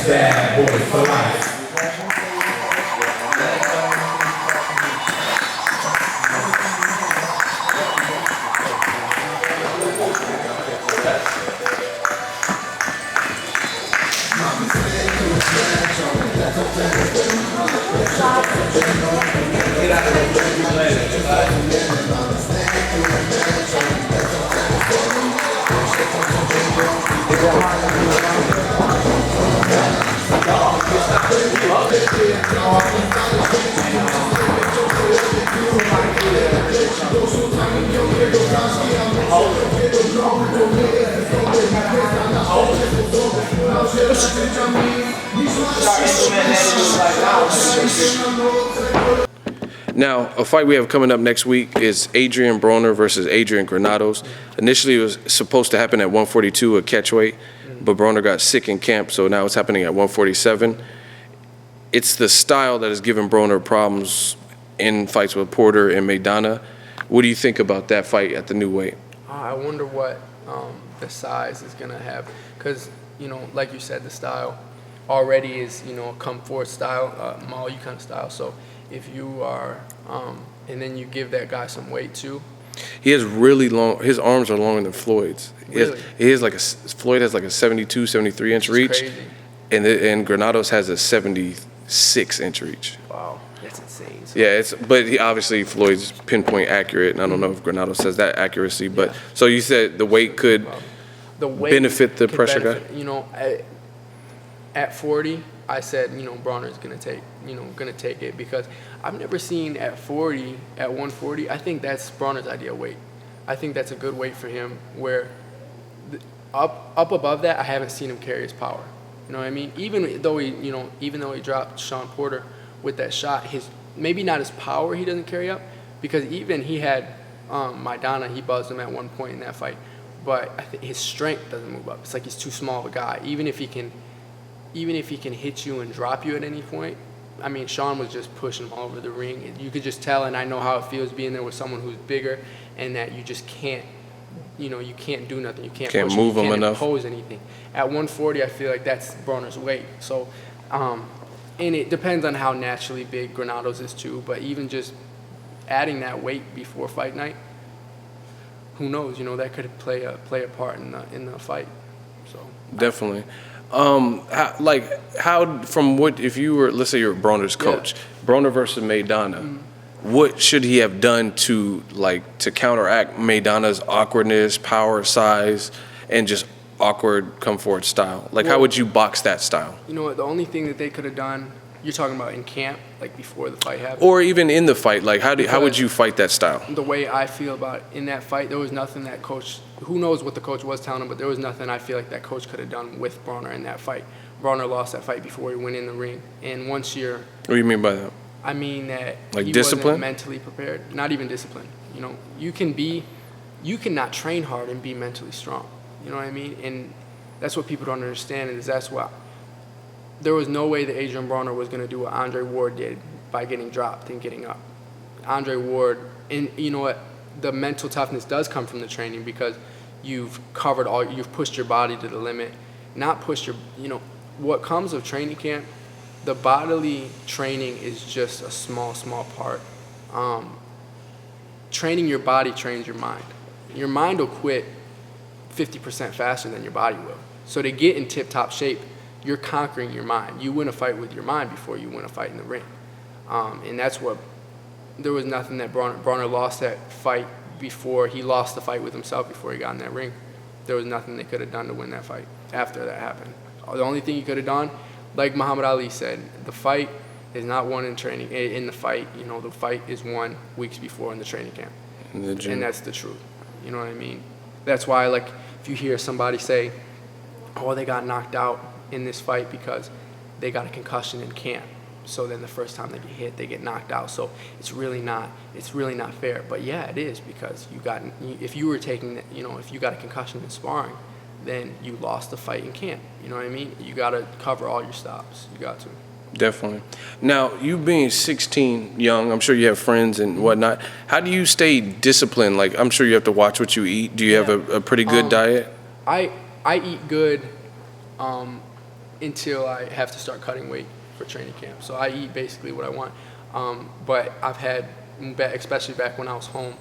Bad boy for life. Now, a fight we have coming up next week is Adrien Broner versus Adrian Granados. Initially, it was supposed to happen at 142, a catchweight, but Broner got sick in camp, so now it's happening at 147. It's the style that has given Broner problems in fights with Porter and Maidana. What do you think about that fight at the new weight? I wonder what the size is going to have, because, you know, like you said, the style already is, you know, a come forward style, Maury kind of style. So if you are, and then you give that guy some weight too. He has really long, his arms are longer than Floyd's. Really? Floyd has like a 72, 73 inch reach. Crazy. And Granados has a 76-inch reach. Wow, that's insane. So Yeah, but Obviously Floyd's pinpoint accurate, and I don't know if Granados has that accuracy. But so you said the weight could benefit the pressure guy. You know, at 40, I said, you know, Broner's gonna take it, because I've never seen at 40, at 140. I think that's Broner's ideal weight. I think that's a good weight for him. Where up above that, I haven't seen him carry his power. You know what I mean? Even though he dropped Sean Porter with that shot, maybe not his power he doesn't carry up, because even he had Maidana, he buzzed him at one point in that fight, but I think his strength doesn't move up. It's like he's too small of a guy. Even if he can hit you and drop you at any point. I mean, Sean was just pushing him all over the ring. You could just tell, and I know how it feels being there with someone who's bigger, and that you just can't, you know, you can't do nothing. You can't push move him enough. You can't impose anything. At 140, I feel like that's Broner's weight. So, and it depends on how naturally big Granados is too, but even just adding that weight before fight night, who knows, you know, that could play a part in the fight. So Definitely. If you were, let's say you're Broner's coach, Broner versus Maidana, what should he have done to counteract Maidana's awkwardness, power, size, and just awkward come forward style? How would you box that style? You know what, the only thing that they could have done, you're talking about in camp, like before the fight happened? Or even in the fight, how would you fight that style? The way I feel about it, in that fight, there was nothing that coach, who knows what the coach was telling him, but there was nothing I feel like that coach could have done with Broner in that fight. Broner lost that fight before he went in the ring. And once you're... What do you mean by that? I mean that he discipline? wasn't mentally prepared. Not even discipline. You know, you cannot train hard and be mentally strong. You know what I mean? And that's what people don't understand, is that's why there was no way that Adrien Broner was going to do what Andre Ward did by getting dropped and getting up. Andre Ward, and you know what, the mental toughness does come from the training, because you've pushed your body to the limit, not pushed your, you know, what comes of training camp, the bodily training is just a small part. Training your body trains your mind. Your mind will quit 50% faster than your body will. So to get in tip-top shape, you're conquering your mind. You win a fight with your mind before you win a fight in the ring. And that's what, there was nothing that Broner lost that fight before. He lost the fight with himself before he got in that ring. There was nothing they could have done to win that fight after that happened. The only thing he could have done, like Muhammad Ali said, the fight is not won in training. In the fight, you know, the fight is won weeks before in the training camp. In the gym. And that's the truth. You know what I mean? That's why, like, if you hear somebody say, oh, they got knocked out in this fight because they got a concussion in camp. so then the first time they get hit, they get knocked out. So it's really not fair. But yeah, it is, because if you were taking, if you got a concussion in sparring, then you lost the fight in camp. You know what I mean? You got to cover all your stops. You got to. Definitely. Now, you being 16, young, I'm sure you have friends and whatnot. How do you stay disciplined? Like, I'm sure you have to watch what you eat. Do you have a pretty good diet? I eat good until I have to start cutting weight for training camp. So I eat basically what I want. But I've had, especially back when I was home,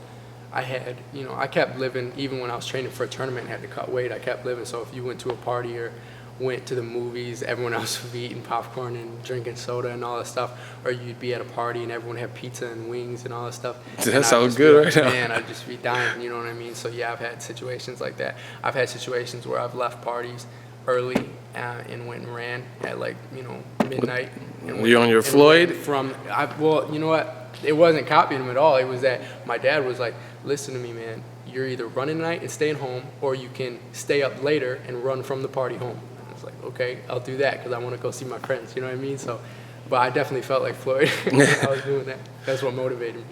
I had, I kept living. Even when I was training for a tournament and had to cut weight, I kept living. So if you went to a party or went to the movies, everyone else would be eating popcorn and drinking soda and all that stuff, or you'd be at a party and everyone had pizza and wings and all that stuff. That sounds good right now. Man, I'd just be dying, you know what I mean? So yeah, I've had situations like that. I've had situations where I've left parties early and went and ran at midnight. And you on your Floyd? Well, you know what? It wasn't copying him at all. It was that my dad was like, listen to me, man. You're either running tonight and staying home, or you can stay up later and run from the party home. Like, okay, I'll do that because I want to go see my friends, you know what I mean? So, but I definitely felt like Floyd when I was doing that. That's what motivated me.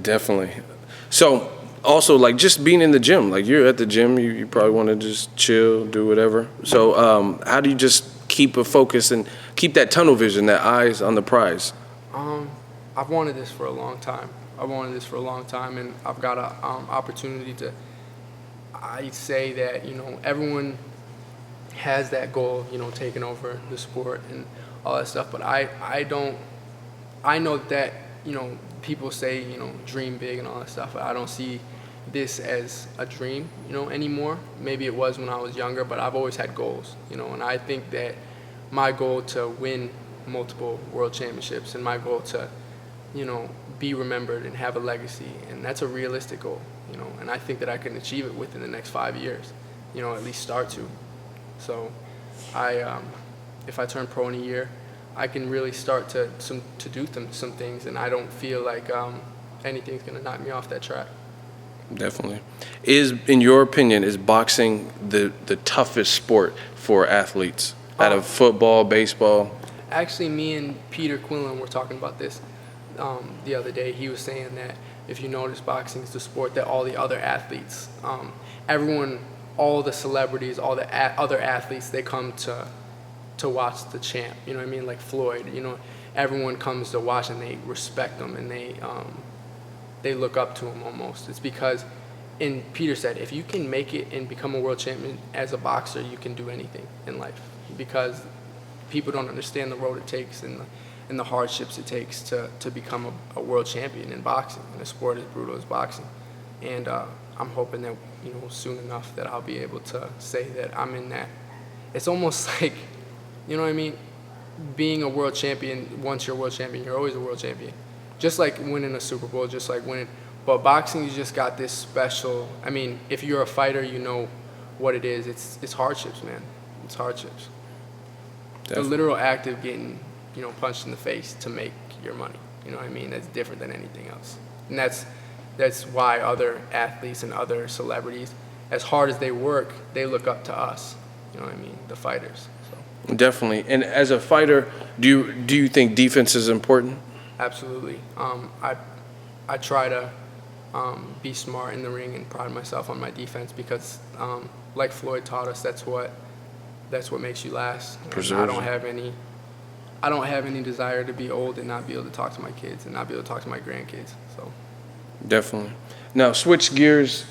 Definitely. So, also, like, just being in the gym, like, you're at the gym, you probably want to just chill, do whatever. So, how do you just keep a focus and keep that tunnel vision, that eyes on the prize? I've wanted this for a long time. And I've got an opportunity to, I'd say that, everyone has that goal, taking over the sport and all that stuff. But I know that, people say, dream big and all that stuff. But I don't see this as a dream, anymore. Maybe it was when I was younger, but I've always had goals, and I think that my goal to win multiple world championships and my goal to, be remembered and have a legacy, and that's a realistic goal, and I think that I can achieve it within the next 5 years, at least start to. So if I turn pro in a year, I can really start to do some things, and I don't feel like anything's going to knock me off that track. Definitely. In your opinion, is boxing the toughest sport for athletes out of football, baseball? Actually, me and Peter Quinlan were talking about this the other day. He was saying that if you notice, boxing is the sport that all the other athletes, all the celebrities, all the other athletes, they come to watch the champ. You know what I mean? Like Floyd. Everyone comes to watch and they respect him and they look up to him almost. It's because, and Peter said, if you can make it and become a world champion as a boxer, you can do anything in life, because people don't understand the road it takes and the hardships it takes to become a world champion in boxing, in a sport as brutal as boxing. And I'm hoping that, soon enough that I'll be able to say that I'm in that. It's almost like, you know what I mean? Being a world champion, once you're a world champion, you're always a world champion. Just like winning a Super Bowl, just like winning. But boxing, you just got this special, I mean, if you're a fighter, you know what it is. It's hardships, man. It's hardships. Definitely. The literal act of getting, punched in the face to make your money. You know what I mean? That's different than anything else. And that's why other athletes and other celebrities, as hard as they work, they look up to us. You know what I mean? The fighters. So. Definitely. And as a fighter, do you think defense is important? Absolutely. I try to be smart in the ring and pride myself on my defense because, like Floyd taught us, that's what makes you last. I don't have any desire to be old and not be able to talk to my kids and not be able to talk to my grandkids. So. Definitely. Now, switch gears